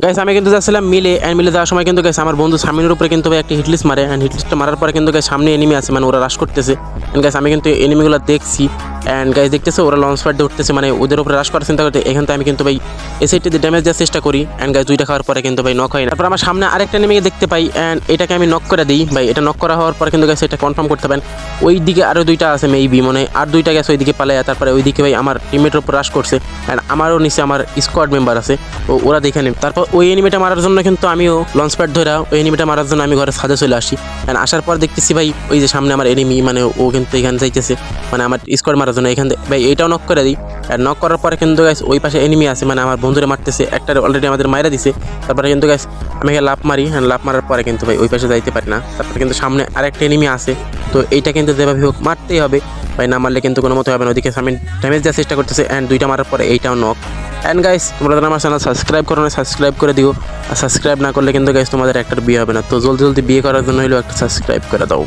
Guys আমি কিন্তু যাচ্ছিলাম মিলে অ্যান্ড মিলে যাওয়ার সময় কিন্তু গাইস আমার বন্ধু সামিনের উপরে কিন্তু ভাই একটা হিটলিস্ট মারে অ্যান্ড হিটলিস্টটা মারার পরে কিন্তু গাইস সামনে এনিমি আছে মানে ওরা রাশ করতেছে অ্যান্ড গাইস আমি কিন্তু এনিমিগুলো দেখছি অ্যান্ড গাইস দেখতেছে ওরা লঞ্চ প্যাড দিয়ে উঠতেছে মানে ওদের উপরে রাশ করার চিন্তা করতে এখান থেকে আমি কিন্তু ভাই এসআইটিতে ড্যামেজ দেওয়ার চেষ্টা করি অ্যান্ড গাইস দুইটা খাওয়ার পরে কিন্তু ভাই নক হয় না। তারপর আমার সামনে আরেকটা এনিমিকে দেখতে পাই অ্যান্ড এটাকে আমি নক করে দিই ভাই। এটা নক করা হওয়ার পরে কিন্তু গাইস এটা কনফার্ম করতে পারেন ওই দিকে আরও দুইটা আছে মেবি মানে আর দুইটা গেছে ওই দিকে পালায়। তারপরে ওই দিকে ভাই আমার টিমমেটের উপর রাশ করছে অ্যান্ড আমারও নিচে আমার স্কোয়াড মেম্বার আছে ওরা দেখে নেবে। তারপর ওই এনিমিটা মারার জন্য কিন্তু আমিও লঞ্চ প্যাড ধরে ওই এনিমিটা মারার জন্য আমি ঘরের ছাদে চলে আসি অ্যান্ড আসার পর দেখতেছি ভাই ওই যে সামনে আমার এনিমি মানে ও কিন্তু এখানে যাইতেছে মানে আমার স্কোয়াড মারার জন্য এখান থেকে ভাই এইটাও নক করে দিই। আর নক করার পরে কিন্তু গাইস ওই পাশে এনিমি আছে মানে আমার বন্ধুরা মারতেছে একটা অলরেডি আমাদের মাইরা দিছে। তারপরে কিন্তু গাইস আমি লাফ মারি হ্যাঁ লাফ মারার পরে কিন্তু ভাই ওই পাশে যাইতে পারি না। তারপরে কিন্তু সামনে আরেকটা এনিমি আছে তো এইটা কিন্তু যেভাবে হোক মারতেই হবে ভাই, না মারলে কিন্তু কোনো মতো হবে না। ওইদিকে আমি ড্যামেজ দেওয়ার চেষ্টা করতেছে অ্যান্ড দুইটা মারার পরে এইটাও নক। অ্যান্ড গাইস তোমরা যারা আমার চ্যানেল সাবস্ক্রাইব করো না সাবস্ক্রাইব করে দিও, আর সাবস্ক্রাইব না করলে কিন্তু গাইস তোমাদের একটা বিয়ে হবে না। তো জলদি জলদি বিয়ে করার জন্য হলেও একটা সাবস্ক্রাইব করে দাও।